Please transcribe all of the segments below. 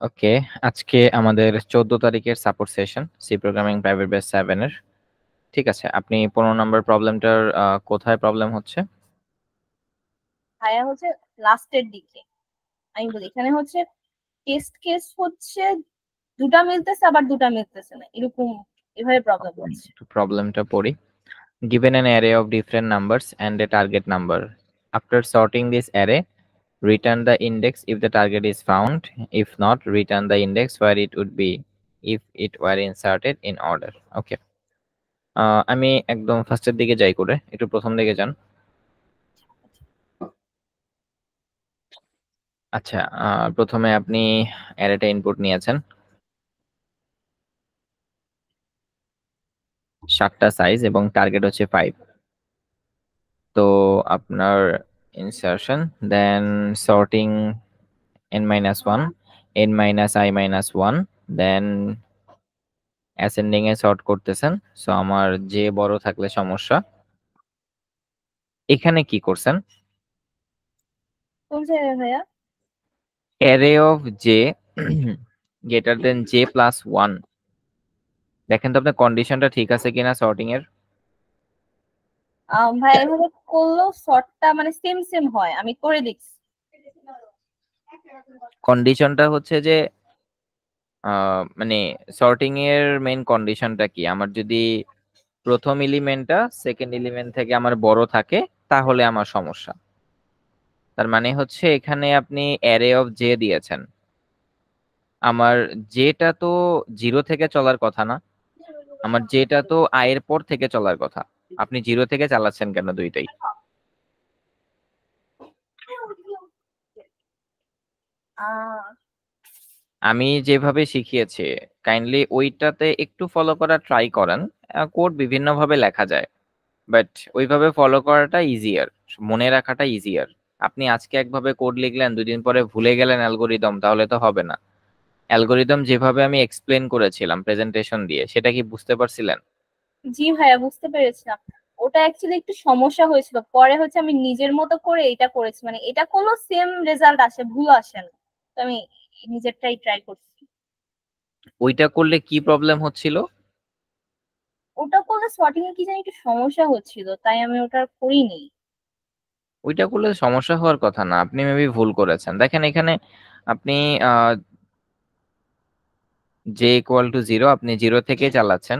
ওকে, আজকে আমাদের 14 তারিখের support session C programming private batch 7 এর। ঠিক আছে, আপনি 15 নম্বর প্রবলেমটার কোথায় প্রবলেম হচ্ছে? ভাইয়া হচ্ছে লাস্টের দিকে। আমি বলি এখানে হচ্ছে টেস্ট কেস হচ্ছে দুটা মিলতেছে আবার দুটা মিলতেছে না, এরকম এভাবে প্রবলেম হচ্ছে। প্রবলেমটা পড়ি। Given an array of different numbers and a target number. After sorting this array, return the index if the target is found. If not, return the index where it would be if it were inserted in order. Okay. আমি একদম ফার্স্টের দিকে যাই করে, একটু প্রথম দিকে যান। আচ্ছা, প্রথমে আপনি অ্যারেটা ইনপুট নিয়েছেন 7টা সাইজ এবং টার্গেট হচ্ছে 5। তো আপনার ইনসারশন দেন সর্টিং n-1 n-i-1 দেন অ্যাসেন্ডিং এ সর্ট করতেছেন। সো আমার যে বড় থাকলে সমস্যা। এখানে কি করছেন? কোন জায়গায় ভাইয়া? Array of J greater than J plus 1। দেখেন তো আপনার কন্ডিশনটা ঠিক আছে কিনা সর্টিং এর। ভাই এভাবে করলেও শর্টটা মানে সেম সেম হয়, আমি করে দেখছি। কন্ডিশনটা হচ্ছে যে মানে সর্টিং এর মেইন কন্ডিশনটা কি, আমার যদি প্রথম এলিমেন্টটা সেকেন্ড এলিমেন্ট থেকে আমার বড় থাকে তাহলে আমার সমস্যা। তার মানে হচ্ছে এখানে আপনি অ্যারে অফ জে দিয়েছেন, আমার জেটা তো 0 থেকে চলার কথা না, আমার জেটা তো আই এর পর থেকে চলার কথা। আপনি 0 থেকে চালাচ্ছেন কেন দুইটাই? আহ আমি যেভাবে শিখিয়েছি কাইন্ডলি ওইটাতে একটু ফলো করা ট্রাই করেন। কোড বিভিন্ন ভাবে লেখা যায়, বাট ওইভাবে ফলো করাটা ইজিয়ার, মনে রাখাটা ইজিয়ার। আপনি আজকে একভাবে কোড লিখলেন, 2 দিন পরে ভুলে গেলেন অ্যালগোরিদম, তাহলে তো হবে না। অ্যালগোরিদম যেভাবে আমি এক্সপ্লেন করেছিলাম প্রেজেন্টেশন দিয়ে, সেটা কি বুঝতে পারছিলেন? জি ভাইয়া, বুঝতে পেরেছিলাম। ওটা অ্যাকচুয়ালি একটু সমস্যা হয়েছিল, পরে হচ্ছে আমি নিজের মতো করে এটা করেছি, মানে এটা করলেও সেম রেজাল্ট আসে, ভুল আসে না। তো আমি নিজেরটাই ট্রাই করছি। ওইটা করলে কি প্রবলেম হচ্ছিল? ওটা করলে সর্টিং এ কি জানি একটু সমস্যা হচ্ছিল, তাই আমি ওটা করিনি। ওইটা করলে সমস্যা হওয়ার কথা না, আপনি মেবি ভুল করেছেন। দেখেন এখানে আপনি জে ইকুয়াল টু 0, আপনি 0 থেকে চালাচ্ছেন,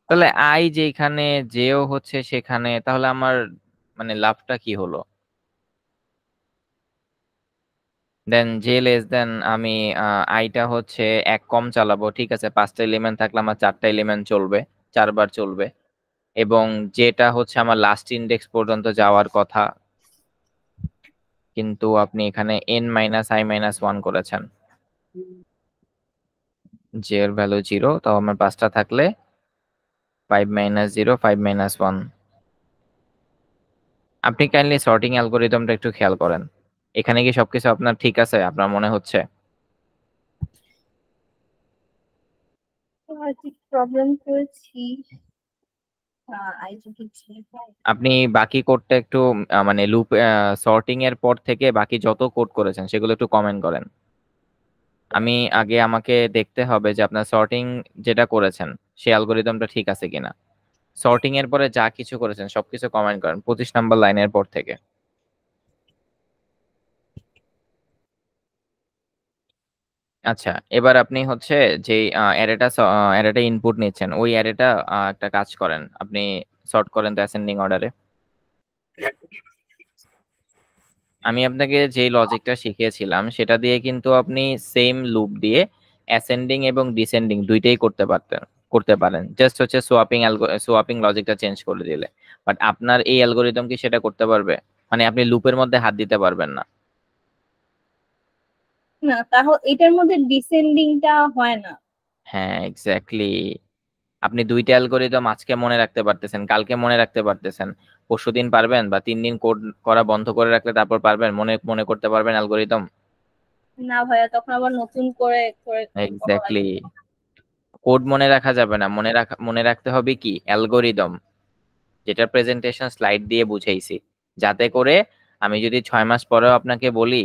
তাহলে আই যেখানে জেও হচ্ছে সেখানে, তাহলে আমার মানে লাভটা কি হলো? দেন জে লেস দেন আমি আইটা হচ্ছে 1 কম চালাবো, ঠিক আছে, 5টা এলিমেন্ট থাকলে আমার 4টা এলিমেন্ট চলবে, 4বার চলবে। এবং যেটা হচ্ছে আমার লাস্ট ইন্ডেক্স পর্যন্ত যাওয়ার কথা, কিন্তু আপনি এখানে n-i-1 করেছেন। জে এর ভ্যালু 0, তাও আমার 5টা থাকলে 5-0 5-1। আপনি কাইন্ডলি সর্টিং অ্যালগোরিদমটা একটু খেয়াল করেন। এখানে কি সবকিছু আপনার ঠিক আছে আপনার মনে হচ্ছে? প্রবলেম করেছি। আপনি বাকি কোডটা একটু মানে লুপ সর্টিং এর পর থেকে বাকি যত কোড করেছেন সেগুলো একটু কমেন্ট করেন। আমি আগে আমাকে দেখতে হবে যে আপনার সর্টিং যেটা করেছেন সেই অ্যালগোরিদমটা ঠিক আছে কিনা। সর্টিং এর পরে যা কিছু করেছেন সবকিছু কমেন্ট করেন 25 নম্বর লাইনের পর থেকে। আচ্ছা, এবার আপনি হচ্ছে যে অ্যারেটা ইনপুট নিচ্ছেন, ওই অ্যারেটা একটা কাজ করেন, আপনি সর্ট করেন তো অ্যাসেন্ডিং অর্ডারে। আমি আপনাকে যে লজিকটা শিখিয়েছিলাম সেটা দিয়ে কিন্তু আপনি সেম লুপ দিয়ে অ্যাসেন্ডিং এবং ডিসেন্ডিং দুইটাই করতে পারেন, জাস্ট হচ্ছে সোয়াপিং লজিকটা চেঞ্জ করে দিলে। বাট আপনার এই অ্যালগোরিদম কি সেটা করতে পারবে? মানে আপনি লুপের মধ্যে হাত দিতে পারবেন না। না, তাহলে এটার মধ্যে ডিসেন্ডিংটা হয় না। হ্যাঁ, এক্স্যাক্টলি। আপনি দুইটা অ্যালগোরিদম আজকে মনে রাখতে পারতেছেন, কালকে মনে রাখতে পারতেছেন, পরশুদিন পারবেন, বা 3 দিন কোড করা বন্ধ করে রাখলে তারপর পারবেন, মনে মনে করতে পারবেন অ্যালগোরিদম? না ভাইয়া, তখন আবার নতুন করে করে করা এক্স্যাক্টলি। লাগবে। কোড মনে রাখা যাবে না, মনে রাখতে হবে কি অ্যালগোরিদম, যেটা প্রেজেন্টেশন স্লাইড দিয়ে বুঝাইছি, যাতে করে আমি যদি 6 মাস পরেও আপনাকে বলি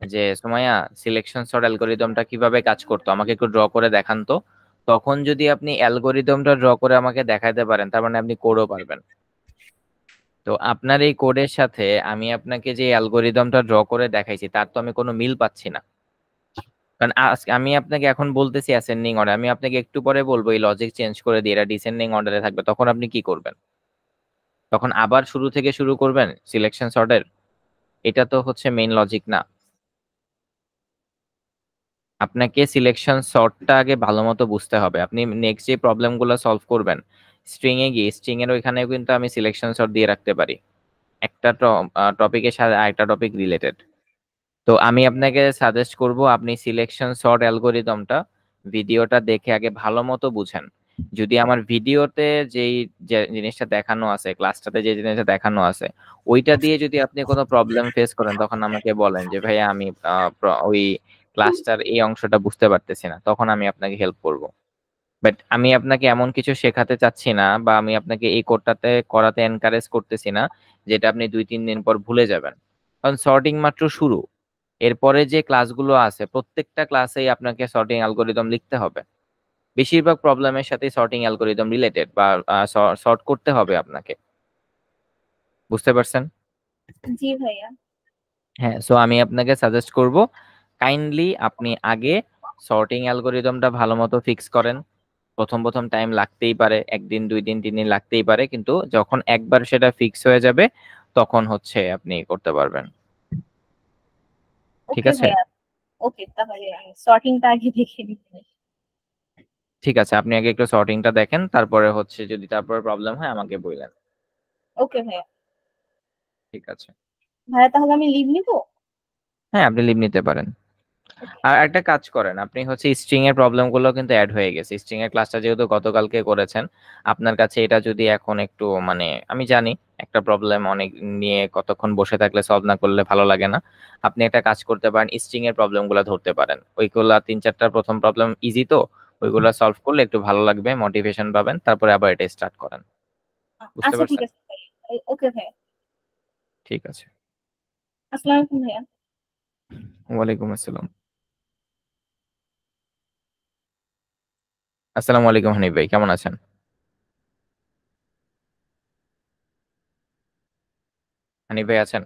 যে সুমাইয়া, সিলেকশন সর্ট অ্যালগোরিদমটা কিভাবে কাজ করতো আমাকে একটু ড্র করে দেখান তো। তখন যদি আপনি অ্যালগোরিদমটা ড্র করে আমাকে দেখাতে পারেন, তার মানে আপনি কোডও পারবেন। তো আপনার এই কোডের সাথে আমি আপনাকে যে অ্যালগোরিদমটা ড্র করে দেখাইছি তার তো আমি কোনো মিল পাচ্ছি না। কারণ আজকে আমি আপনাকে এখন বলতেছি অ্যাসেন্ডিং অর্ডার, আমি আপনাকে একটু পরে বলবো এই লজিক চেঞ্জ করে দিয়ে এটা ডিসেন্ডিং অর্ডারে থাকবে, তখন আপনি কি করবেন? তখন আবার শুরু থেকে শুরু করবেন সিলেকশন সর্টের? এটা তো হচ্ছে মেইন লজিক না। আপনাকে সিলেকশন সর্টটা আগে ভালো মতো বুঝতে হবে। আপনি নেক্সট যে প্রবলেমগুলো সলভ করবেন, স্ট্রিং এ গিয়ে স্ট্রিং এর ওইখানেও কিন্তু আমি সিলেকশন সর্ট দিয়ে রাখতে পারি, একটা টপিকের সাথে আরেকটা টপিক রিলেটেড। তো আমি আপনাকে সাজেস্ট করব আপনি সিলেকশন সর্ট অ্যালগোরিদমটা ভিডিওটা দেখে আগে ভালো মতো বুঝেন। যদি আমার ভিডিওতে যেই যে জিনিসটা দেখানো আছে, ক্লাসটাতে যে জিনিসটা দেখানো আছে, ওইটা দিয়ে যদি আপনি কোনো প্রবলেম ফেস করেন, তখন আমাকে বলেন যে ভাইয়া আমি ওই ক্লাসটার এই অংশটা বুঝতে পারতেছি না, তখন আমি আপনাকে হেল্প করব। বাট আমি আপনাকে এমন কিছু শেখাতে চাচ্ছি না, বা আমি আপনাকে এই কোডটাতে করাতে এনকারেজ করতেছি না যেটা আপনি 2-3 দিন পর ভুলে যাবেন। কারণ সর্টিং মাত্র শুরু। এরপরে যে ক্লাসগুলো আছে প্রত্যেকটা ক্লাসেই আপনাকে সর্টিং অ্যালগোরিদম লিখতে হবে। বেশিরভাগ প্রবলেমের সাথে সর্টিং অ্যালগোরিদম রিলেটেড, বা সর্ট করতে হবে আপনাকে। বুঝতে পারছেন? জি ভাইয়া। হ্যাঁ, সো আমি আপনাকে সাজেস্ট করব কাইন্ডলি আপনি আগে সর্টিং অ্যালগোরিদমটা ভালো মতো ফিক্স করেন। প্রথম প্রথম টাইম লাগতেই পারে, 1 দিন 2 দিন 3 দিন লাগতেই পারে, কিন্তু যখন একবার সেটা ফিক্স হয়ে যাবে তখন হচ্ছে আপনি করতে পারবেন। ঠিক ওকে আছে? ভাইয়া। ওকে, তাহলে আমি সর্টিংটা আগে দেখে নিচ্ছি। ঠিক আছে, আপনি আগে একটু সর্টিংটা দেখেন, তারপরে হচ্ছে যদি তারপরে প্রবলেম হয় আমাকে বললেন। ওকে ভাইয়া। ঠিক আছে। ভাইয়া তাহলে আমি লিভ নিবো? হ্যাঁ, আপনি লিভ নিতে পারেন। ওকে। আর একটা কাজ করেন, আপনি হচ্ছে স্ট্রিং এর প্রবলেম গুলো কিন্তু অ্যাড হয়ে গেছে। স্ট্রিং এর ক্লাসটা যেহেতু গতকালকে করেছেন, আপনার কাছে এটা যদি এখন একটু মানে, আমি জানি একটা প্রবলেম অনেক নিয়ে কতক্ষণ বসে থাকলে সলভ না করলে ভালো লাগে না। আপনি একটা কাজ করতে পারেন, স্ট্রিং এর প্রবলেম গুলো ধরতে পারেন। ওইগুলা 3-4টা প্রথম প্রবলেম ইজি তো, ওইগুলা সলভ করলে একটু ভালো লাগবে, মোটিভেশন পাবেন, তারপরে আবার এটা স্টার্ট করেন। বুঝতে আচ্ছা ঠিক পারছেন? আছে ভাইয়া। ওকে ভাইয়া। ঠিক আছে। আসসালামু আলাইকুম ভাইয়া। ওয়ালাইকুম আসসালাম। আসসালামু আলাইকুম হানিফ ভাই, কেমন আছেন? হানিফ ভাই আছেন?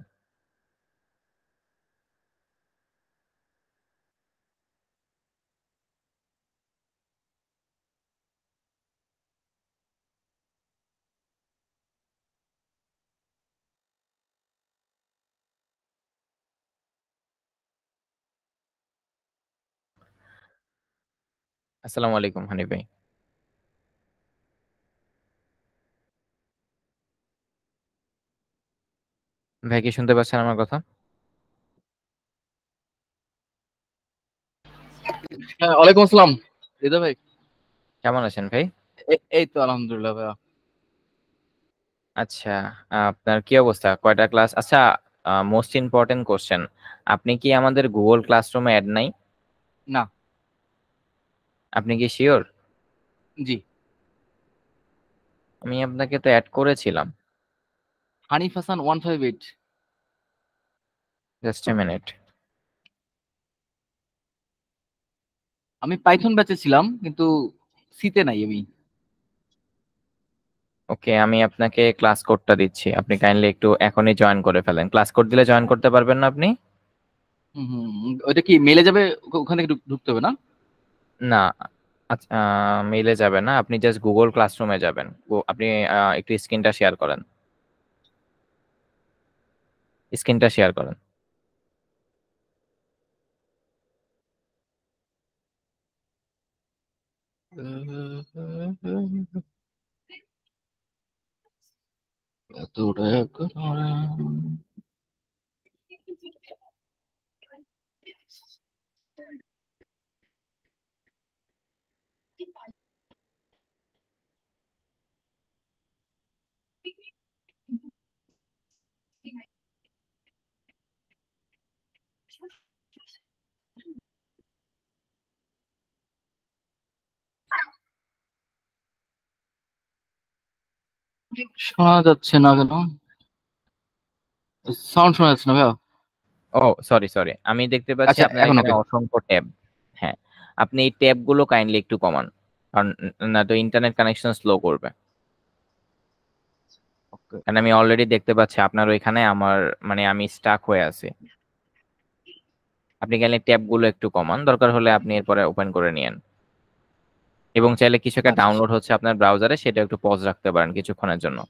আসসালামু আলাইকুম হানিফ ভাই। ভাই কি শুনতে পাচ্ছেন আমার কথা? হ্যাঁ, ওয়ালাইকুম আসসালাম। হৃদয় ভাই, কেমন আছেন ভাই? এই তো আলহামদুলিল্লাহ ভাইয়া। আচ্ছা, আপনার কি অবস্থা, কয়টা ক্লাস? আচ্ছা, মোস্ট ইম্পর্টেন্ট কোশ্চেন, আপনি কি আমাদের গুগল ক্লাসরুমে অ্যাড নাই? না। আপনি কি শিওর? জি। আমি আপনাকে তো অ্যাড করেছিলাম। Hanif Hasan 158। Just a minute. আমি পাইথন ব্যাচে ছিলাম, কিন্তু সিতে নাই আমি। ওকে, আমি আপনাকে ক্লাস কোডটা দিচ্ছি, আপনি কাইন্ডলি একটু এখনই জয়েন করে ফেলেন। ক্লাস কোড দিলে জয়েন করতে পারবেন না আপনি? ওইটা কি মেলে যাবে? ওখান থেকে ঢুকতে হবে না? না। আচ্ছা, মেইলে যাবে না, আপনি জাস্ট গুগল ক্লাসরুমে যাবেন। আপনি একটু স্ক্রিনটা শেয়ার করেন, স্ক্রিনটা শেয়ার করেন। এতটা শোনা যাচ্ছে না কেন? সাউন্ড শোনা যাচ্ছে না ভাইয়া। ও সরি আমি দেখতে পাচ্ছি আচ্ছা আপনার এখন এখানে ওকে। অসংখ্য ট্যাব। হ্যাঁ, আপনি এই ট্যাব গুলো কাইন্ডলি একটু কমান, কারণ না তো ইন্টারনেট কানেকশন স্লো করবে। কারণ আমি অলরেডি দেখতে পাচ্ছি আপনার ওইখানে আমার মানে আমি স্টাক হয়ে আছি। আপনি গেলে ট্যাব গুলো একটু কমান, দরকার হলে আপনি এরপরে ওপেন করে নিয়েন, এবং চাইলে কিছু একটা আচ্ছা। ডাউনলোড হচ্ছে আপনার ব্রাউজারে, সেটা একটু পজ রাখতে পারেন কিছুক্ষণের জন্য।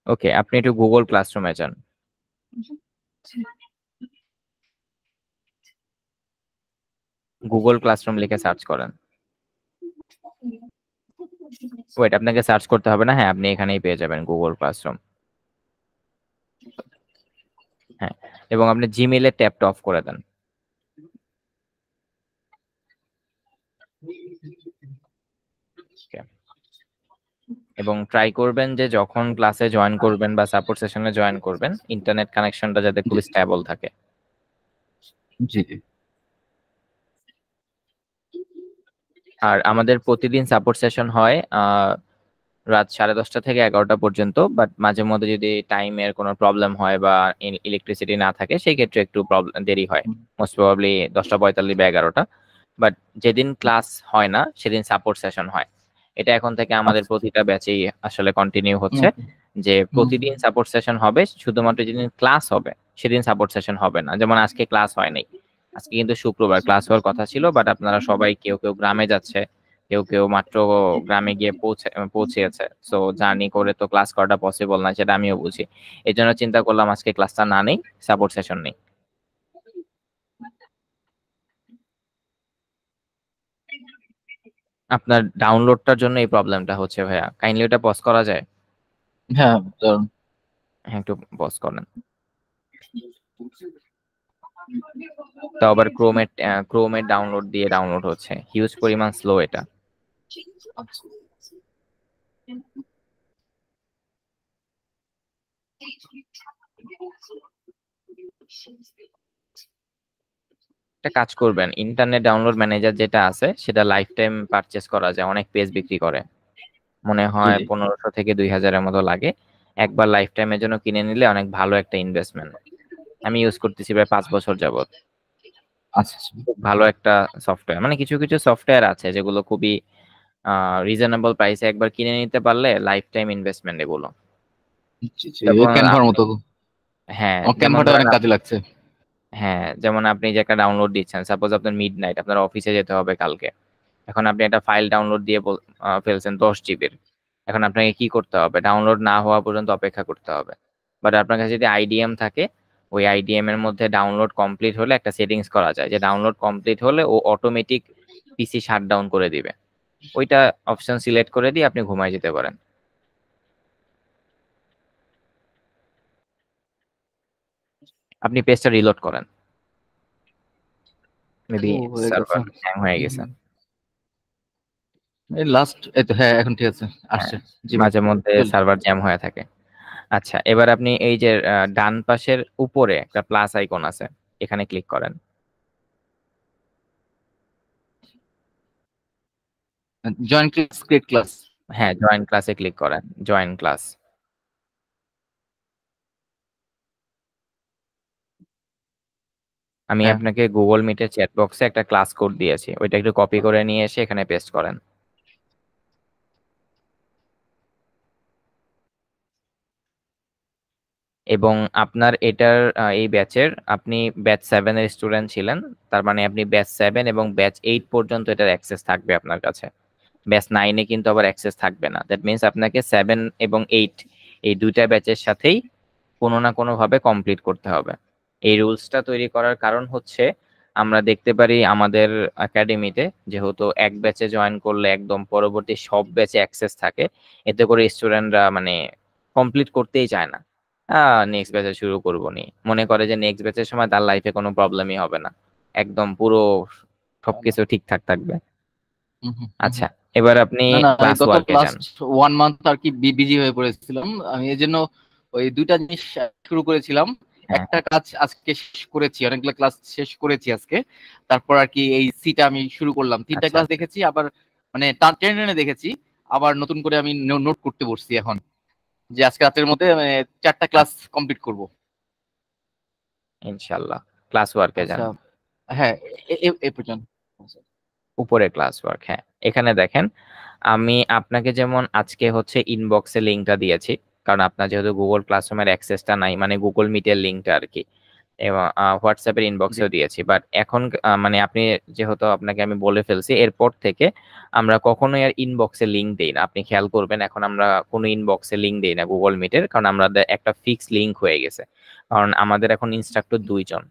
ওকে, আপনি একটু গুগল ক্লাসরুমে যান। গুগল ক্লাসরুম লিখে সার্চ করেন। ওয়েট, আপনাকে সার্চ করতে হবে না, হ্যাঁ আপনি এখানেই পেয়ে যাবেন গুগল ক্লাসরুম। হ্যাঁ, এবং আপনি জিমেইলের ট্যাবটা অফ করে দেন। Okay. এবং ট্রাই করবেন যে যখন ক্লাসে জয়েন করবেন বা সাপোর্ট সেশনে জয়েন করবেন, ইন্টারনেট কানেকশনটা যাতে খুব স্টেবল থাকে। জি জি। আর আমাদের প্রতিদিন সাপোর্ট সেশন হয় রাত 10:30 থেকে 11টা পর্যন্ত, বাট মাঝে মধ্যে যদি টাইমের কোনো প্রবলেম হয় বা ইলেকট্রিসিটি না থাকে সেই ক্ষেত্রে একটু দেরি হয়, মোস্ট প্রবাবলি 10:45 বা 11টা। বাট যেদিন ক্লাস হয় না সেদিন সাপোর্ট সেশন হয়। এটা এখন থেকে আমাদের আচ্ছা। প্রতিটা ব্যাচেই আসলে কন্টিনিউ হচ্ছে, যে প্রতিদিন সাপোর্ট সেশন হবে, শুধুমাত্র যেদিন ক্লাস হবে সেদিন সাপোর্ট সেশন হবে না। যেমন আজকে ক্লাস হয় নাই, আজকে কিন্তু শুক্রবার, ক্লাস হওয়ার কথা ছিল, বাট আপনারা সবাই কেউ কেউ গ্রামে যাচ্ছে, কেউ কেউ মাত্র গ্রামে গিয়ে পৌঁছেছে, সো জার্নি করে তো ক্লাস করাটা পসিবল না, সেটা আমিও বুঝি। এই জন্য চিন্তা করলাম আজকে ক্লাসটা না নেই, সাপোর্ট সেশন নেই। আপনার ডাউনলোডটার জন্য এই প্রবলেমটা হচ্ছে ভাইয়া, কাইন্ডলি ওটা পজ করা যায়? হ্যাঁ হ্যাঁ, একটু পজ করেন। তো আবার ক্রোমের ডাউনলোড দিয়ে ডাউনলোড হচ্ছে, হিউজ পরিমাণ স্লো এটা। একটা কাজ করবেন, ইন্টারনেট ডাউনলোড ম্যানেজার যেটা আছে সেটা লাইফ টাইম পারচেজ করা যায়, অনেক পেজ বিক্রি করে, মনে জি হয় জি। 1500 থেকে 2000-এর মতো লাগে। একবার লাইফ টাইমের জন্য কিনে নিলে অনেক ভালো একটা ইনভেস্টমেন্ট। আমি ইউজ করতেছি প্রায় 5 বছর যাবত। আচ্ছা আচ্ছা। খুব ভালো একটা সফটওয়্যার, মানে কিছু কিছু সফটওয়্যার আছে যেগুলো খুবই রিজনেবল প্রাইসে একবার কিনে নিতে পারলে লাইফ টাইম ইনভেস্টমেন্ট এগুলো। জি জি, যেমন ক্যানভার আপনি, মতো। হ্যাঁ আমার যেমন ক্যানভাটা ধরেন অনেক কাজে লাগছে। হ্যাঁ যেমন আপনি যে একটা ডাউনলোড দিচ্ছেন, সাপোজ আপনার মিড নাইট, আপনার অফিসে যেতে হবে কালকে, এখন আপনি একটা ফাইল ডাউনলোড দিয়ে ফেলছেন 10 জিবির। এখন আপনাকে কি করতে হবে, ডাউনলোড না হওয়া পর্যন্ত অপেক্ষা করতে হবে। বাট আপনার কাছে যদি আইডিএম থাকে, ওই আইডিএম এর মধ্যে ডাউনলোড কমপ্লিট হলে একটা সেটিংস করা যায়, যে ডাউনলোড কমপ্লিট হলে ও অটোমেটিক পিসি শাটডাউন করে দিবে। ওইটা অপশন সিলেক্ট করে দিয়ে আপনি ঘুমায় যেতে পারেন। আপনি পেজটা রিলোড করেন, মেবি ও হয়ে গেছে। সার্ভার হ্যাং হয়ে গেছে। এই লাস্ট, এই তো হ্যাঁ এখন ঠিক আছে, হ্যাঁ, আসছে। জি ভাই মাঝে মধ্যে বলুন। সার্ভার জ্যাম হয়ে থাকে। আচ্ছা, এবার আপনি এই যে ডান পাশের উপরে একটা প্লাস আইকন আছে, এখানে ক্লিক করেন। Join class, create class. হ্যাঁ, জয়েন ক্লাসে ক্লিক করেন, জয়েন ক্লাস। আমি হ্যাঁ আপনাকে গুগল মিটের চ্যাট বক্সে একটা ক্লাস কোড দিয়েছি, ওইটা একটু কপি করে নিয়ে এসে এখানে পেস্ট করেন। এবং আপনার এটার এই ব্যাচের আপনি ব্যাচ 7 এর স্টুডেন্ট ছিলেন, তার মানে আপনি ব্যাচ 7 এবং ব্যাচ 8 পর্যন্ত এটার অ্যাক্সেস থাকবে আপনার কাছে। ব্যাচ 9-এ কিন্তু আবার অ্যাক্সেস থাকবে না। দ্যাট মিনস আপনাকে 7 এবং 8 এই দুইটা ব্যাচের সাথেই কোনো না কোনো ভাবে কমপ্লিট করতে হবে। এই রুলসটা তৈরি করার কারণ হচ্ছে, আমরা দেখতে পারি আমাদের একাডেমিতে যেহেতু এক ব্যাচে জয়েন করলে একদম পরবর্তী সব ব্যাচে অ্যাক্সেস থাকে, এতে করে স্টুডেন্টরা মানে কমপ্লিট করতেই চায় না। নেক্সট ব্যাচে শুরু করবো নি, মনে করে যে নেক্সট ব্যাচের সময় তার লাইফে কোনো প্রবলেমই হবে না, একদম পুরো সবকিছু ঠিকঠাক থাকবে। আচ্ছা, এবার আপনি না না, আমি ক্লাস গত ওয়ার্কে যান। লাস্ট 1 মান্থ আর কি বিজি হয়ে পড়েছিলাম। আমি এই জন্য ওই দুইটা জিনিস শুরু করেছিলাম। হ্যাঁ একটা কাজ আজকে শেষ করেছি, অনেকগুলো ক্লাস শেষ করেছি আজকে। তারপর আর কি এই সিটা আমি শুরু করলাম, 3টা আচ্ছা ক্লাস দেখেছি, আবার মানে টেনে টেনে দেখেছি। আবার নতুন করে আমি নোট করতে বসছি এখন, যে আজকে রাতের মধ্যে মানে 4টা ক্লাস কমপ্লিট করব। ইনশাল্লাহ ক্লাস ওয়ার্কে যান। আচ্ছা, হ্যাঁ, এই পর্যন্ত। উপরে ক্লাস ওয়ার্ক, হ্যাঁ এখানে দেখেন আমি আপনাকে যেমন আজকে হচ্ছে ইনবক্সে লিঙ্কটা দিয়েছি, কারণ আপনার যেহেতু গুগল ক্লাসরুমের অ্যাক্সেসটা নাই, মানে গুগল মিটের লিঙ্কটা আর কি, এবং হোয়াটসঅ্যাপের জি, ইনবক্সেও দিয়েছি। বাট এখন মানে আপনি যেহেতু আপনাকে আমি বলে ফেলছি, এরপর থেকে আমরা কখনোই আর ইনবক্সে লিঙ্ক দেই না। আপনি খেয়াল করবেন এখন আমরা কোনো ইনবক্সে লিঙ্ক দেই না গুগল মিটের, কারণ আমাদের একটা ফিক্স লিঙ্ক হয়ে গেছে। কারণ আমাদের এখন ইনস্ট্রাক্টর 2 জন,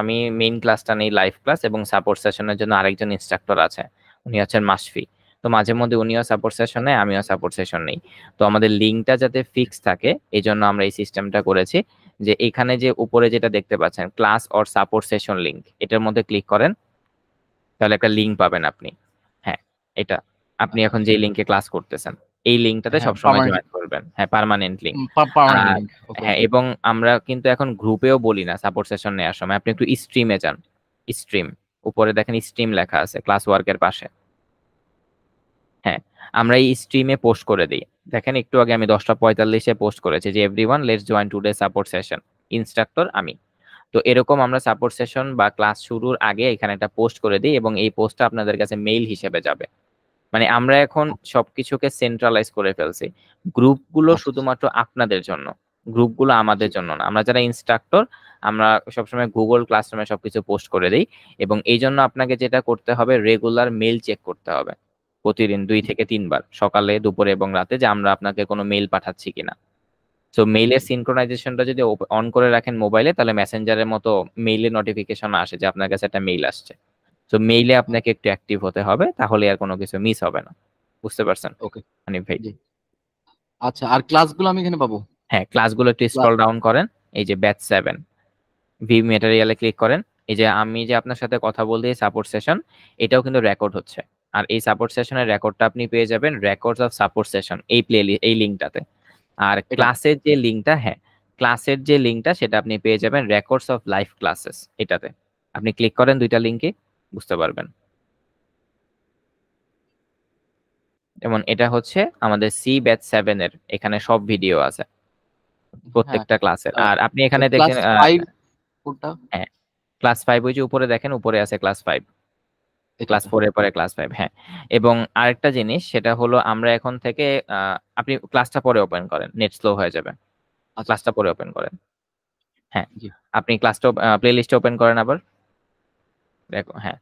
আমি মেইন ক্লাসটা নেই লাইভ ক্লাস, এবং সাপোর্ট সেশনের জন্য আরেকজন ইনস্ট্রাক্টর আছে, উনি হচ্ছেন মাসফি। তো মাঝে মধ্যে উনিও সাপোর্ট সেশন নেয়, আমিও সাপোর্ট সেশন নেই। তো আমাদের লিঙ্কটা যাতে ফিক্স থাকে এই জন্য আমরা এই সিস্টেমটা করেছি, যে এখানে যে উপরে যেটা দেখতে পাচ্ছেন class or support session link, এটার মধ্যে ক্লিক করেন, তাহলে একটা লিঙ্ক পাবেন আপনি। হ্যাঁ, এটা আপনি এখন যে লিঙ্কে ক্লাস করতেছেন এই লিঙ্কটাতে হ্যাঁ, সবসময় জয়েন করবেন, হ্যাঁ পার্মানেন্ট লিঙ্ক। পার্মানেন্ট আর লিংক। ওকে। হ্যাঁ, এবং আমরা কিন্তু এখন গ্রুপেও বলি না সাপোর্ট সেশন নেওয়ার সময়, আপনি একটু স্ট্রিমে যান। স্ট্রিম, উপরে দেখেন স্ট্রিম লেখা আছে ক্লাস ওয়ার্কের পাশে। হ্যাঁ, আমরা এই স্ট্রিমে পোস্ট করে দিই। দেখেন একটু আগে আমি 10:45-এ পোস্ট করেছি যে everyone let's join today support session, instructor আমি। তো এরকম আমরা সাপোর্ট সেশন বা ক্লাস শুরুর আগে এখানে একটা পোস্ট করে দিই, এবং এই পোস্টটা আপনাদের কাছে মেইল হিসেবে যাবে। মানে আমরা এখন সবকিছুকে সেন্ট্রালাইজ করে ফেলছি। গ্রুপগুলো আচ্ছা, শুধুমাত্র আপনাদের জন্য, গ্রুপগুলো আমাদের জি, জন্য না। আমরা যারা ইনস্ট্রাক্টর আমরা সবসময় গুগল ক্লাসরুমে সবকিছু পোস্ট করে দিই, এবং এই জন্য আপনাকে যেটা করতে হবে রেগুলার মেইল চেক করতে হবে প্রতিদিন 2 থেকে 3 বার, সকালে দুপুরে এবং রাতে, যে আমরা আপনাকে কোনো মেইল পাঠাচ্ছি কিনা। তো মেইলের সিনক্রোনাইজেশনটা যদি অন করে রাখেন মোবাইলে, তাহলে মেসেঞ্জারের মতো মেইলে নোটিফিকেশন আসে যে আপনার কাছে একটা মেইল আসছে। তো মেইলে আপনাকে একটু অ্যাক্টিভ হতে হবে, তাহলে আর কোনো কিছু মিস হবে না। বুঝতে পারছেন ওকে, হানিফ ভাই? জি। আচ্ছা, আর ক্লাসগুলো আমি এখানে পাবো? হ্যাঁ, ক্লাসগুলো একটু ক্লা- স্ক্রল ডাউন করেন, এই যে ব্যাচ 7 ভিউ ম্যাটেরিয়ালে ক্লিক করেন। এই যে আমি যে আপনার সাথে কথা বলতে সাপোর্ট সেশন, এটাও কিন্তু রেকর্ড হচ্ছে। আর এই সাপোর্ট সেশনের রেকর্ডটা আপনি পেয়ে যাবেন রেকর্ডস অফ সাপোর্ট সেশন এই এই লিঙ্কটাতে। আর এটা ক্লাসের যে লিঙ্কটা, হ্যাঁ ক্লাসের যে লিঙ্কটা সেটা আপনি পেয়ে যাবেন রেকর্ডস অফ লাইভ ক্লাসেস এটাতে। আপনি ক্লিক করেন দুইটা লিঙ্কে, বুঝতে পারবেন। যেমন এটা হচ্ছে আমাদের C batch 7 এর, এখানে সব ভিডিও আছে হ্যাঁ, প্রত্যেকটা ক্লাসের। আর আপনি এখানে ক্লাস দেখছেন 5 কোনটা? হ্যাঁ ক্লাস 5 ওই যে উপরে দেখেন, উপরে আছে ক্লাস 5, ক্লাস এটাতে? 4 এর পরে ক্লাস 5, হ্যাঁ। এবং আরেকটা জিনিস সেটা হলো আমরা এখন থেকে আপনি ক্লাসটা পরে ওপেন করেন, নেট স্লো হয়ে যাবে, আচ্ছা, ক্লাসটা পরে ওপেন করেন। হ্যাঁ, জি, আপনি ক্লাসটা প্লে লিস্টে ওপেন করেন আবার, দেখো হ্যাঁ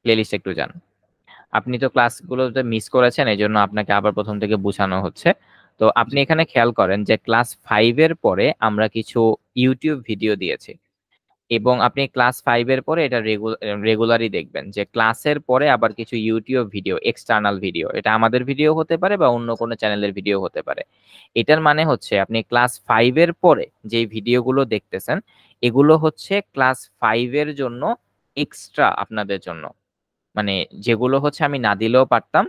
প্লে লিস্টে একটু যান। আপনি তো ক্লাসগুলোতে মিস করেছেন, এই জন্য আপনাকে আবার প্রথম থেকে বোঝানো হচ্ছে। তো আপনি জি, এখানে খেয়াল করেন যে ক্লাস 5 এর পরে আমরা কিছু ইউটিউব ভিডিও দিয়েছি, এবং আপনি ক্লাস 5 এর পরে এটা রেগুলারই দেখবেন যে ক্লাসের পরে আবার কিছু ইউটিউব ভিডিও, এক্সটার্নাল ভিডিও, এটা আমাদের ভিডিও হতে পারে বা অন্য কোনো চ্যানেলের ভিডিও হতে পারে। এটার মানে হচ্ছে আপনি ক্লাস 5 এর পরে যে ভিডিওগুলো দেখতেছেন এগুলো হচ্ছে ক্লাস 5 এর জন্য এক্সট্রা, আপনাদের জন্য। মানে যেগুলো হচ্ছে আমি না দিলেও পারতাম,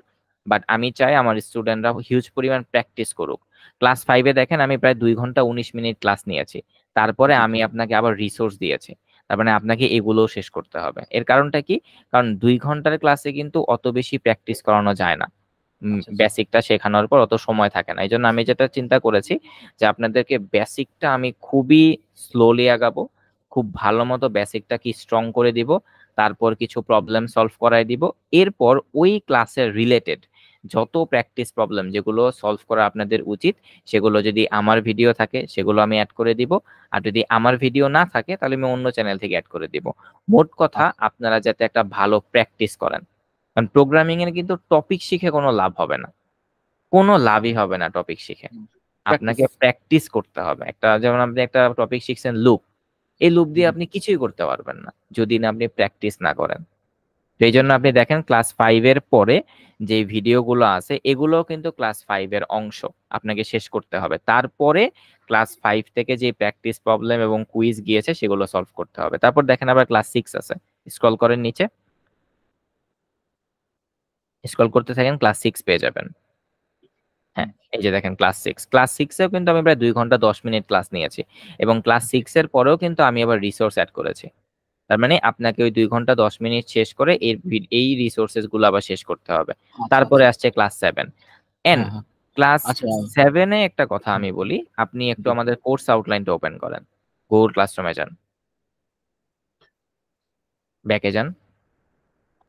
বাট আমি চাই আমার স্টুডেন্টরা হিউজ পরিমাণ প্র্যাকটিস করুক। ক্লাস 5-এ দেখেন আমি প্রায় 2 ঘন্টা 19 মিনিট ক্লাস নিয়েছি, তারপরে জি, আমি আপনাকে আবার রিসোর্স দিয়েছি। তার মানে আপনাকে এগুলোও শেষ করতে হবে। এর কারণটা কি? কারণ 2 ঘন্টার ক্লাসে কিন্তু অত বেশি প্র্যাকটিস করানো যায় না। আচ্ছা, আচ্ছা, বেসিকটা শেখানোর পর অত সময় থাকে না। এই জন্য আমি যেটা চিন্তা করেছি যে আপনাদেরকে বেসিকটা আমি খুবই স্লোলি আগাবো, খুব ভালো মতো বেসিকটা কি স্ট্রং করে দিব, তারপর কিছু প্রবলেম সলভ করাই দিব। এরপর ওই ক্লাসের রিলেটেড যত প্র্যাকটিস প্রবলেম যেগুলো সলভ করা আপনাদের উচিত, সেগুলো যদি আমার ভিডিও থাকে সেগুলো আমি অ্যাড করে দিব। আর যদি আমার ভিডিও না থাকে তাহলে আমি অন্য চ্যানেল থেকে অ্যাড করে দিব। মোট কথা আচ্ছা, আপনারা যাতে একটা ভালো প্র্যাকটিস করেন। কারণ প্রোগ্রামিং এর কিন্তু টপিক শিখে কোনো লাভ হবে না, কোনো লাভই হবে না টপিক শিখে। প্র্যাকটিস। আপনাকে প্র্যাকটিস করতে হবে। একটা যেমন আপনি একটা টপিক শিখছেন লুপ, এই লুপ দিয়ে হুম, আপনি কিছুই করতে পারবেন না যদি না আপনি প্র্যাকটিস না করেন। তো এই জন্য আপনি দেখেন ক্লাস 5 এর পরে যে ভিডিওগুলো আছে এগুলো কিন্তু ক্লাস 5 এর অংশ, আপনাকে শেষ করতে হবে। তারপরে ক্লাস 5 থেকে যে প্র্যাকটিস প্রবলেম এবং কুইজ গিয়েছে সেগুলো সলভ করতে হবে। তারপর দেখেন আবার ক্লাস 6 আছে, স্ক্রল করেন নিচে। স্ক্রল করতে থাকেন, ক্লাস 6 পেয়ে যাবেন। হ্যাঁ, এই যে দেখেন ক্লাস 6। ক্লাস 6 এও কিন্তু আমি প্রায় 2 ঘন্টা 10 মিনিট ক্লাস নিয়েছি, এবং ক্লাস 6 এর পরেও কিন্তু আমি আবার রিসোর্স অ্যাড করেছি। তার মানে আপনাকে ওই 2 ঘন্টা 10 মিনিট শেষ করে এই রিসোর্সেস গুলো আবার শেষ করতে হবে। আচ্ছা, তারপরে আচ্ছা। আসছে ক্লাস 7 এন। হ্যাঁ, হ্যাঁ। ক্লাস আচ্ছা। 7 এ একটা কথা আমি বলি, আপনি একটু জি। আমাদের কোর্স আউটলাইনটা ওপেন করেন। গুগল ক্লাসরুমে যান, ব্যাকে যান,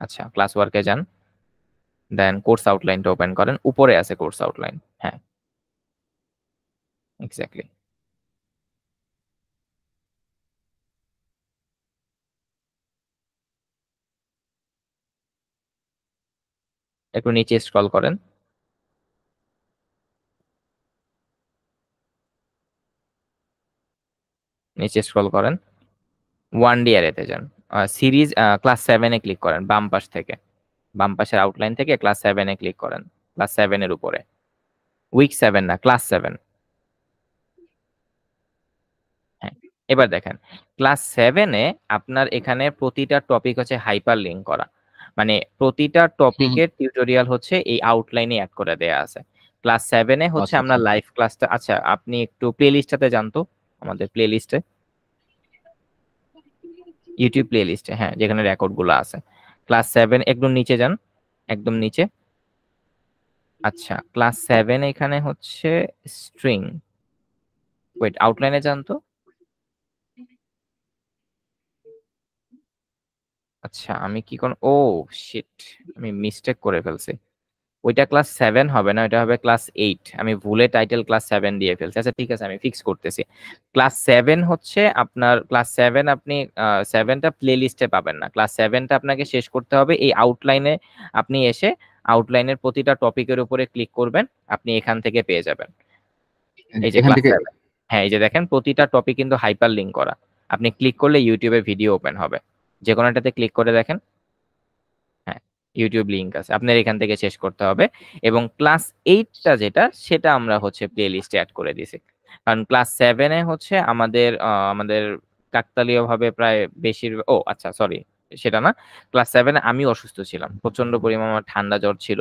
আচ্ছা ক্লাস ওয়ার্কে যান, দেন কোর্স আউটলাইনটা ওপেন করেন, উপরে আছে কোর্স আউটলাইন। হ্যাঁ, এক্স্যাক্টলি। একটু নিচে স্ক্রল করেন, নিচে স্ক্রল করেন, 1D অ্যারেতে যান, সিরিজ ক্লাস 7 এ ক্লিক করেন, বাম পাশ থেকে, বাম পাশের আউটলাইন থেকে ক্লাস 7 এ ক্লিক করেন, ক্লাস 7 এর উপরে। উইক 7 না, ক্লাস 7। হ্যাঁ, এবার দেখেন ক্লাস 7 এ আপনার এখানে প্রতিটা টপিক হচ্ছে হাইপার লিঙ্ক করা, মানে প্রতিটা টপিকের টিউটোরিয়াল হচ্ছে এই আউটলাইনে অ্যাড করে দেয়া আছে। ক্লাস 7 এ হচ্ছে আচ্ছা, আমরা আচ্ছা। লাইভ ক্লাসটা, আচ্ছা আপনি একটু প্লে লিস্টটাতে যান তো, আমাদের প্লে লিস্টে, ইউটিউব প্লে লিস্টে, হ্যাঁ যেখানে রেকর্ড গুলো আছে। ক্লাস 7 একদম নিচে যান, একদম নিচে। আচ্ছা ক্লাস 7 এখানে হচ্ছে স্ট্রিং, ওয়েট আউটলাইনে যান তো। আচ্ছা আমি কি কোন, ও শিট, আমি মিস্টেক করে ফেলছি। ওইটা ক্লাস 7 হবে না, ওইটা হবে ক্লাস 8। আমি ভুলে টাইটেল ক্লাস 7 দিয়ে ফেলছি। আচ্ছা ঠিক আছে, আমি ফিক্স করতেছি। ক্লাস 7 হচ্ছে আপনার, ক্লাস 7 আপনি 7টা প্লে লিস্টে পাবেন না, ক্লাস 7টা আপনাকে শেষ করতে হবে এই আউটলাইনে। আপনি এসে আউটলাইনের প্রতিটা টপিকের উপরে ক্লিক করবেন, আপনি এখান থেকে পেয়ে যাবেন। এই যে এখান ক্লাস থেকে 7, হ্যাঁ এই যে দেখেন প্রতিটা টপিক কিন্তু হাইপার লিঙ্ক করা। আপনি ক্লিক করলে ইউটিউবে ভিডিও ওপেন হবে, যে কোনো একটাতে ক্লিক করে দেখেন। হ্যাঁ, ইউটিউব লিংক আছে, আপনার এখান থেকে শেষ করতে হবে। এবং ক্লাস 8টা যেটা, সেটা আমরা হচ্ছে প্লে লিস্টে অ্যাড করে দিয়েছি, কারণ ক্লাস 7 হচ্ছে আমাদের আমাদের কাকতালীয় ভাবে প্রায় বেশির, ও আচ্ছা সরি সেটা না, ক্লাস 7 আমি অসুস্থ ছিলাম, প্রচন্ড পরিমাণ আমার ঠান্ডা জ্বর ছিল,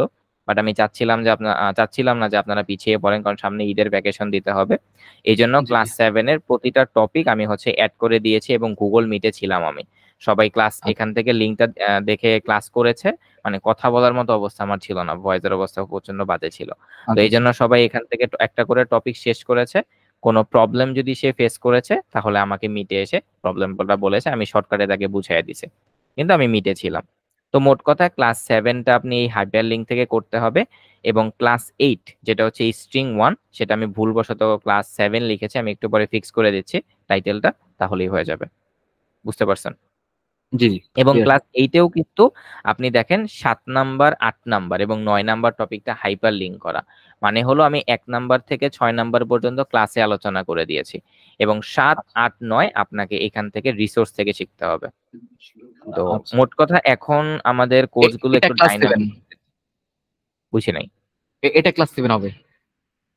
বাট আমি চাচ্ছিলাম না যে আপনারা পিছিয়ে পড়েন, কারণ সামনে ঈদের ভ্যাকেশন দিতে হবে। এই জন্য জি, ক্লাস জি। 7 প্রতিটা টপিক আমি হচ্ছে অ্যাড করে দিয়েছি, এবং গুগল মিটে ছিলাম আমি, সবাই ক্লাস এখান থেকে লিঙ্কটা দেখে ক্লাস করেছে। মানে কথা বলার মতো অবস্থা আমার ছিল না, ভয়েসের অবস্থা প্রচন্ড বাজে ছিল। তো আচ্ছা, এই জন্য সবাই এখান থেকে একটা করে টপিক শেষ করেছে। কোনো প্রবলেম যদি সে ফেস করেছে, তাহলে আমাকে মিটে এসে প্রবলেমটা বলেছে, আমি শর্টকাটে তাকে বুঝাই দিছি, কিন্তু আমি মিটে ছিলাম। তো মোট কথা ক্লাস 7টা আপনি এই হাইপার লিঙ্ক থেকে করতে হবে, এবং ক্লাস 8 যেটা হচ্ছে স্ট্রিং 1, সেটা আমি ভুলবশত ক্লাস 7 লিখেছি, আমি একটু পরে ফিক্স করে দিচ্ছি টাইটেলটা, তাহলেই হয়ে যাবে। বুঝতে পারছেন? জি, জি। এবং ক্লিয়ার। ক্লাস 8এও কিন্তু আপনি দেখেন 7 নাম্বার, 8 নাম্বার এবং 9 নাম্বার টপিকটা হাইপার লিঙ্ক করা, মানে হলো আমি 1 নাম্বার থেকে 6 নাম্বার পর্যন্ত ক্লাসে আলোচনা করে দিয়েছি, এবং 7, 8, 9 আপনাকে এখান থেকে রিসোর্স থেকে শিখতে হবে। তো আচ্ছা। মোট কথা এখন আমাদের কোর্সগুলো এটা একটু ক্লাস 7। ডাইনামিক। বুঝি নাই। এটা ক্লাস 7 হবে।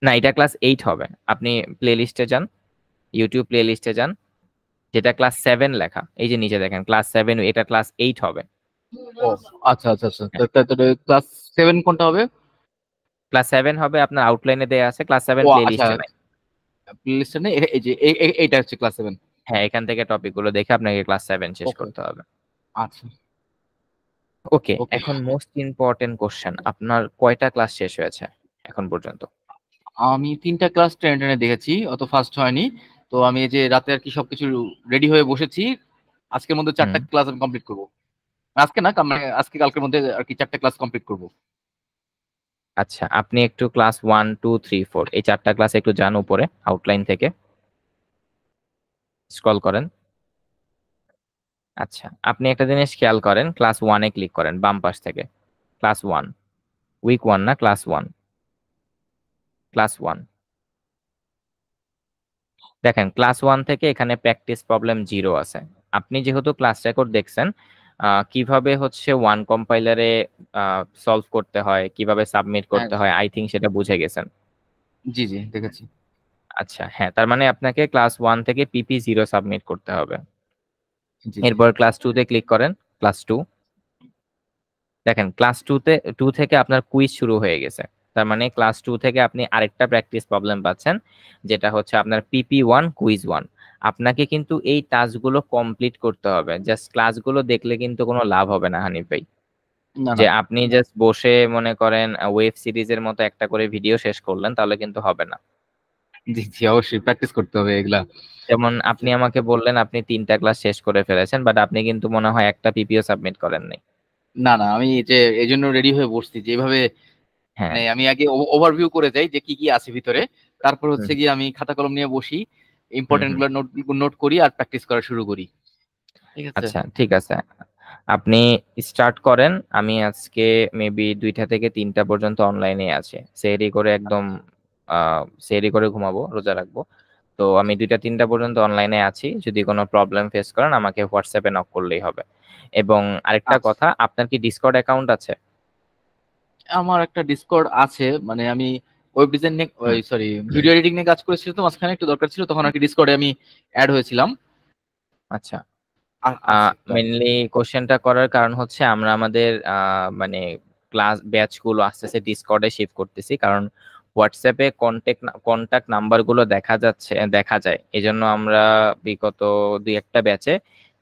না, এটা ক্লাস 8 হবে। আপনি প্লে লিস্টে যান, ইউটিউব প্লে লিস্টে যান, যেটা ক্লাস 7 লেখা, এই যে নিচে দেখেন ক্লাস 7, এটা ক্লাস 8 হবে। ও আচ্ছা, আচ্ছা, আচ্ছা। ক্লাস 7 কোনটা হবে? ক্লাস 7 হবে আপনার আউটলাইনে দেয়া আছে, ক্লাস 7 ও প্লে আচ্ছা, লিস্টে নাই। প্লেলিস্টে নেই। এই যে এইটা হচ্ছে ক্লাস 7। হ্যাঁ, এখান থেকে টপিক গুলো দেখে আপনাকে ক্লাস 7 শেষ ওকে। করতে হবে। আচ্ছা। ওকে, ওকে। এখন মোস্ট ইম্পর্টেন্ট কোশ্চেন, আপনার কয়টা ক্লাস শেষ হয়েছে এখন পর্যন্ত? আমি 3টা ক্লাস টেনে টেনে দেখেছি, অত ফাস্ট হয়নি। তো আমি এই যে রাতে আর কি সবকিছু রেডি হয়ে বসেছি, আজকের মধ্যে 4টা হুম, ক্লাস আমি কমপ্লিট করবো। আজকে না, মানে আজকে কালকের মধ্যে আর কি 4টা ক্লাস কমপ্লিট করবো। আচ্ছা আপনি একটু ক্লাস 1, 2, 3, 4 এই 4টা ক্লাস একটু যান উপরে আউটলাইন থেকে, স্ক্রল করেন। আচ্ছা আপনি একটা জিনিস খেয়াল করেন, ক্লাস 1 ক্লিক করেন বাম পাশ থেকে, ক্লাস 1, উইক 1 না, ক্লাস 1, ক্লাস 1। দেখেন ক্লাস 1 থেকে এখানে প্র্যাকটিস প্রবলেম 0 আছে। আপনি যেহেতু ক্লাস রেকর্ড দেখছেন, কিভাবে হচ্ছে ওয়ান কম্পাইলারে সলভ করতে হয়, কিভাবে সাবমিট হ্যাঁ, করতে হয়, আই থিঙ্ক সেটা বুঝে গেছেন। জি, জি, দেখেছি। আচ্ছা হ্যাঁ, তার মানে আপনাকে ক্লাস 1 থেকে PP0 সাবমিট করতে হবে। জি, জি। এরপর ক্লাস 2 তে ক্লিক করেন, ক্লাস 2, দেখেন ক্লাস 2 থেকে আপনার কুইজ শুরু হয়ে গেছে, তার মানে ক্লাস 2 থেকে আপনি আরেকটা প্র্যাকটিস প্রবলেম পাচ্ছেন, যেটা হচ্ছে আপনার PP1 কুইজ 1। আপনাকে কিন্তু এই টাস্কগুলো কমপ্লিট করতে হবে, জাস্ট ক্লাসগুলো দেখলে কিন্তু কোনো লাভ হবে না হানিফ ভাই। না যে না, আপনি জাস্ট বসে মনে করেন ওয়েব সিরিজের মতো একটা করে ভিডিও শেষ করলেন, তাহলে কিন্তু হবে না। জি জি, অবশ্যই প্র্যাকটিস করতে হবে এগুলা। যেমন আপনি আমাকে বললেন আপনি 3টা ক্লাস শেষ করে ফেলেছেন, বাট আপনি কিন্তু মনে হয় একটা পিপিও সাবমিট করেন নাই। না না, আমি যে এই জন্য রেডি হয়ে বসছি, যেভাবে হ্যাঁ। মানে আমি আগে ওভারভিউ করে যাই যে কি কি আছে ভিতরে, তারপর হুম হচ্ছে গিয়ে আমি খাতা কলম নিয়ে বসি, হুম ইম্পর্টেন্ট হুম। গুলো নোট করি আর প্র্যাকটিস করা শুরু করি। ঠিক আছে। আচ্ছা ঠিক আছে, আপনি স্টার্ট করেন। আমি আজকে মেবি 2টা থেকে 3টা পর্যন্ত অনলাইনে আছি, সেহরি করে একদম সেহরি করে ঘুমাবো, রোজা রাখবো। তো আমি 2টা 3টা পর্যন্ত অনলাইনে আছি, যদি কোনো প্রবলেম ফেস করেন আমাকে হোয়াটসঅ্যাপে নক করলেই হবে। এবং আরেকটা আচ্ছা, কথা, আপনার কি ডিসকর্ড অ্যাকাউন্ট আছে? আমার একটা ডিসকর্ড আছে, মানে আমি ওয়েব ডিজাইন নিয়ে, হুম। সরি, ভিডিও এডিটিং নিয়ে কাজ করেছিল, তো মাঝখানে একটু দরকার ছিল, তখন আর কি ডিসকর্ডে আমি অ্যাড হয়েছিলাম। আচ্ছা, আছে একটা। মেনলি কোশ্চেনটা করার কারণ হচ্ছে আমরা আমাদের মানে ক্লাস ব্যাচ গুলো আস্তে আস্তে ডিসকর্ডে শিফট করতেছি, কারণ হোয়াটসঅ্যাপে কন্টাক্ট নাম্বার গুলো দেখা যায়, এজন্য আমরা বিগত 2-1টা ব্যাচে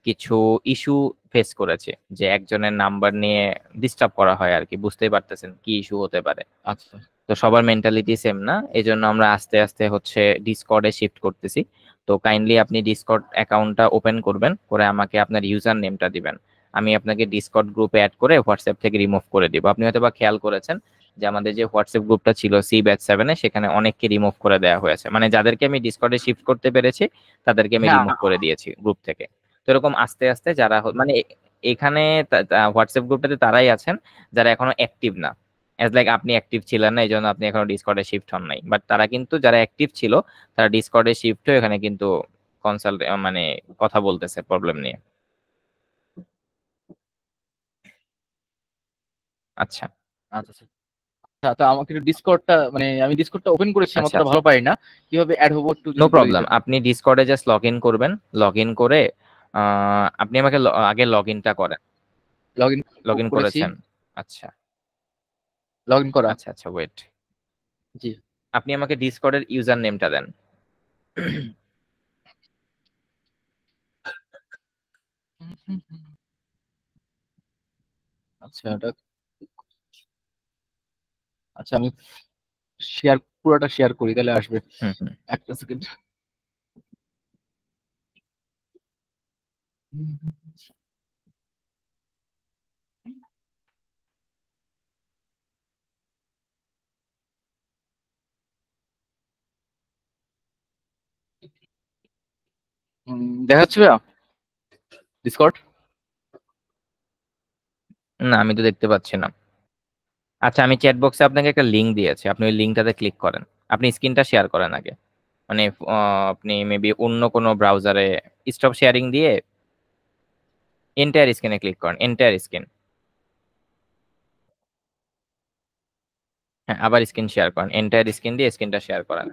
কিছু ইস্যু ফেস করেছি, যে একজনের নাম্বার নিয়ে ডিস্টার্ব করা হয় আর কি, বুঝতেই পারতেছেন কি ইস্যু হতে পারে। আচ্ছা তো সবার মেন্টালিটি সেম না, এজন্য আমরা আস্তে আস্তে হচ্ছে ডিসকর্ডে শিফট করতেছি। তো কাইন্ডলি আপনি ডিসকর্ড অ্যাকাউন্টটা ওপেন করবেন, করে আমাকে আপনার ইউজার নেমটা দিবেন। আমি আপনাকে ডিসকর্ড গ্রুপে অ্যাড করে হোয়াটসঅ্যাপ থেকে রিমুভ করে দিব। আপনি হয়তো বা খেয়াল করেছেন যে আমাদের যে হোয়াটসঅ্যাপ গ্রুপটা ছিল C-Batch 7-এ, সেখানে অনেককে রিমুভ করে দেওয়া হয়েছে, মানে যাদেরকে আমি ডিসকর্ডে শিফট করতে পেরেছি তাদেরকে আমি হ্যাঁ। রিমুভ করে দিয়েছি গ্রুপ থেকে। তো এরকম আস্তে আস্তে যারা মানে এখানে হোয়াটসঅ্যাপ গ্রুপটাতে তারাই আছেন যারা এখনো অ্যাক্টিভ না, এজ লাইক আপনি অ্যাক্টিভ ছিলেন না, এই জন্য আপনি এখনো ডিসকর্ডে শিফট হন নাই, বাট তারা কিন্তু যারা অ্যাক্টিভ ছিল তারা ডিসকর্ডে শিফট হয়ে এখানে কিন্তু কনসাল্ট মানে কথা বলতেছে প্রবলেম নিয়ে। আচ্ছা আচ্ছা আচ্ছা আচ্ছা, তো আমাকে একটু ডিসকর্ডটা, মানে আমি ডিসকর্ডটা ওপেন করেছি, আমি আচ্ছা অতটা ভালো পারি না, কিভাবে অ্যাড হবো একটু নো যদি বলে প্রবলেম, দিতেন। আপনি ডিসকর্ডে জাস্ট লগ ইন করবেন। লগ ইন করে আপনি আমাকে আগে লগ ইনটা করেন। লগ ইন লগ ইন করেছি। করেছেন? আচ্ছা লগ ইন করা। আচ্ছা আচ্ছা, ওয়েট, জি। আপনি আমাকে ডিসকর্ডের ইউজার নেমটা দেন। আচ্ছা এটা, আচ্ছা আমি শেয়ার, পুরোটা শেয়ার করি তাহলে আসবে। হুম হুম। একটা সেকেন্ড। দেখা যাচ্ছে ভাইয়া ডিসকর্ড? না আমি তো দেখতে পাচ্ছি না। আচ্ছা, আমি চ্যাট বক্সে আপনাকে একটা লিংক দিয়েছি, আপনি ওই লিংকটাতে ক্লিক করেন। আপনি স্ক্রিনটা শেয়ার করেন আগে, মানে আপনি মেবি অন্য কোনো ব্রাউজারে স্টপ শেয়ারিং দিয়ে এন্টায়ার স্ক্রিনে ক্লিক করেন, এন্টায়ার স্ক্রিন। হ্যাঁ, আবার স্ক্রিন শেয়ার করেন, এন্টায়ার স্ক্রিন দিয়ে স্ক্রিনটা শেয়ার করেন।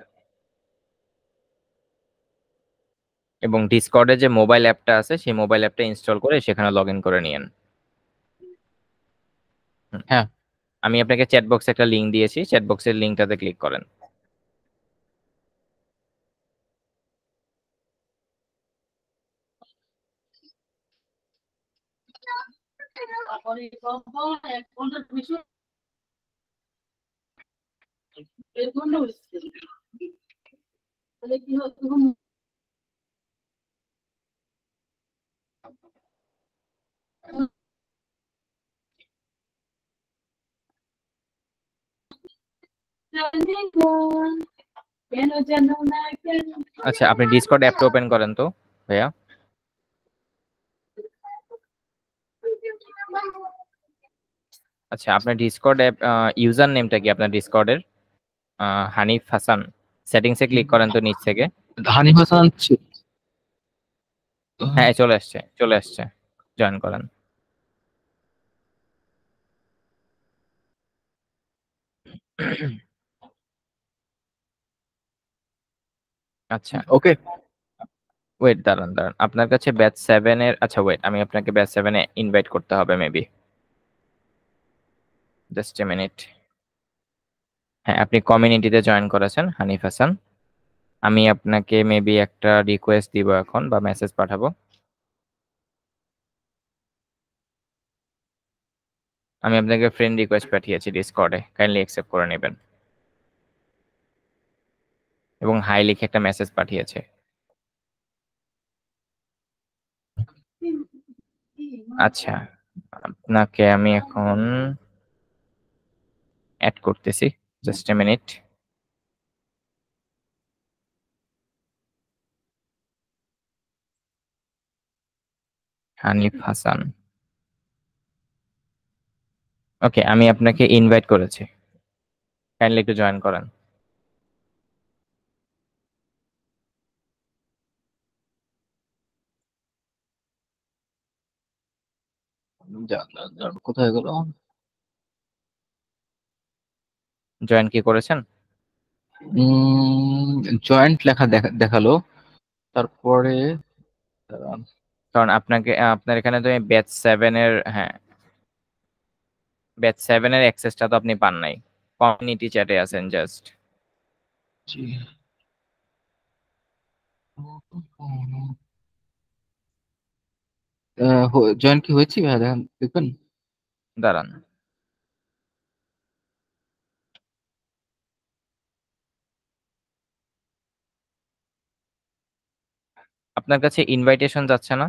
এবং ডিসকর্ডে যে মোবাইল অ্যাপটা আছে সেই মোবাইল অ্যাপটা ইনস্টল করে সেখানে লগ ইন করে নিয়েন। হুম। হ্যাঁ। আমি আপনাকে চ্যাট বক্সে একটা লিংক দিয়েছি, চ্যাট বক্সের লিংকটাতে ক্লিক করেন। আচ্ছা, আপনি ডিসকর্ড অ্যাপটা ওপেন করেন তো ভাইয়া। আচ্ছা, আপনার ডিসকর্ড অ্যাপ ইউজার নেমটা কি আপনার ডিসকর্ডের? হানিফ হাসান। সেটিংসে ক্লিক করেন তো নিচ থেকে। হানিফ হাসান হ্যাঁ, চলে আসছে চলে আসছে, জয়েন করেন। আচ্ছা ওকে। ওয়েট, দাঁড়ান দাঁড়ান, আপনার কাছে ব্যাচ 7-এর, আচ্ছা ওয়েট, আমি আপনাকে ব্যাচ 7-এ ইনভাইট করতে হবে মেবি। Just a minute. হ্যাঁ, আপনি কমিউনিটিতে জয়েন করেছেন হানিফ হাসান। আমি আপনাকে মেবি একটা রিকোয়েস্ট দিব এখন বা মেসেজ পাঠাবো। আমি আপনাকে ফ্রেন্ড রিকোয়েস্ট পাঠিয়েছি ডিসকর্ডে, কাইন্ডলি অ্যাকসেপ্ট করে নেবেন এবং হাই লিখে একটা মেসেজ পাঠিয়েছে। আচ্ছা, আপনাকে আমি এখন অ্যাড করতেছি, just a minute. Hanif Hasan, okay, আমি আপনাকে ইনভাইট করেছি, কাইন্ডলি একটু জয়েন করেন। কোথায় গেল? জয়েন কি করেছেন? জয়েন্ট লেখা দেখালো, তারপরে কারণ আপনার এখানে তো ব্যাচ 7 এর, হ্যাঁ ব্যাচ 7 এর অ্যাক্সেসটা তো আপনি পান নাই, কমিউনিটি চ্যাটে আছেন জাস্ট। জয়েন কি হয়েছি ভাই, দেখবেন। দাঁড়ান, আপনার কাছে ইনভাইটেশন যাচ্ছে না?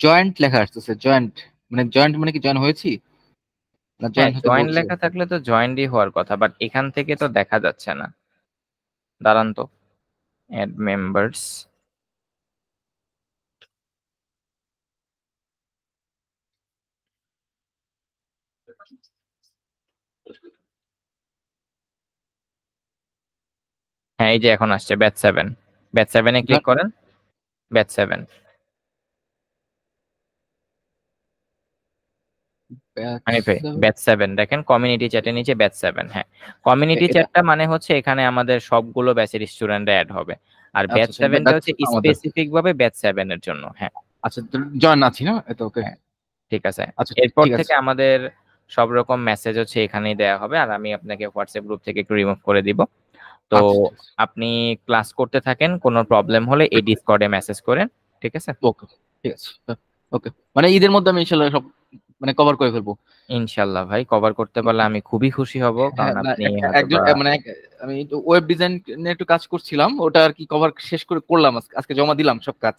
জয়েন্ট লেখা আসতেছে, জয়েন্ট মানে কি জয়েন হয়েছি না হ্যাঁ, জয়েন হতে জয়েন বলছে? লেখা থাকলে তো জয়েন্টই হওয়ার কথা, বাট এখান থেকে তো দেখা যাচ্ছে না। দাঁড়ান তো, অ্যাড মেম্বার্স, হ্যাঁ এই যে এখন আসছে ব্যাচ 7। ব্যাচ 7 এ ক্লিক করেন, ব্যাচ 7। ব্যাচ 7 দেখেন কমিউনিটি চ্যাটের নিচে ব্যাচ 7। হ্যাঁ, কমিউনিটি এটা চ্যাটটা মানে হচ্ছে এখানে আমাদের সবগুলো ব্যাচের স্টুডেন্টরা অ্যাড হবে, আর ব্যাচ আচ্ছা 7টা হচ্ছে আমাদের স্পেসিফিক ভাবে ব্যাচ 7 এর জন্য। হ্যাঁ আচ্ছা, জয়েন আছি না, এটা ওকে। হ্যাঁ ঠিক আছে, আচ্ছা এরপর ঠিক থেকে আছে। আমাদের সব রকম মেসেজ হচ্ছে এখানেই দেওয়া হবে, আর আমি আপনাকে হোয়াটসঅ্যাপ গ্রুপ থেকে একটু রিমুভ করে দিব। তো আচ্ছা ঠিক আছে, আপনি ক্লাস করতে থাকেন, কোনো প্রবলেম হলে এই ডিসকর্ডে মেসেজ করেন, ঠিক আছে? ওকে ঠিক আছে। ওকে, মানে ঈদের মধ্যে আমি ইনশাল্লাহ সব মানে কভার করে ফেলবো। ইনশাল্লাহ ভাই, কভার করতে পারলে আমি খুবই খুশি হব, হ্যাঁ কারণ না, আপনি একজন হয়তোবা। মানে আমি ওয়েব ডিজাইন নিয়ে একটু কাজ করছিলাম, ওটা আর কি কভার শেষ করে করলাম, আজকে জমা দিলাম সব কাজ।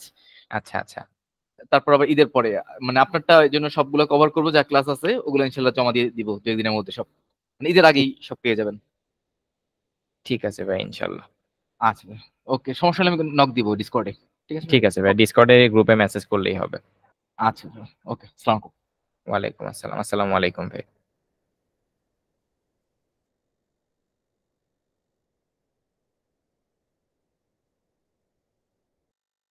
আচ্ছা আচ্ছা, তারপর আবার ঈদের পরে মানে আপনারটা এই জন্য সবগুলো কভার করবো, যা ক্লাস আছে ওগুলো ইনশাল্লাহ জমা দিয়ে দিব 2 দিনের মধ্যে সব, মানে ঈদের আগেই সব পেয়ে যাবেন। ঠিক আছে ভাই, ইনশাল্লাহ। আচ্ছা, ওকে, সমস্যা হলে আমি নক দিব ডিসকর্ডে। ঠিক আছে ঠিক আছে ভাই, ডিসকর্ডে গ্রুপে মেসেজ করলেই হবে। আচ্ছা, ওকে, আসসালামু আলাইকুম। ওয়ালাইকুম আসসালাম, আসসালামু আলাইকুম ভাই।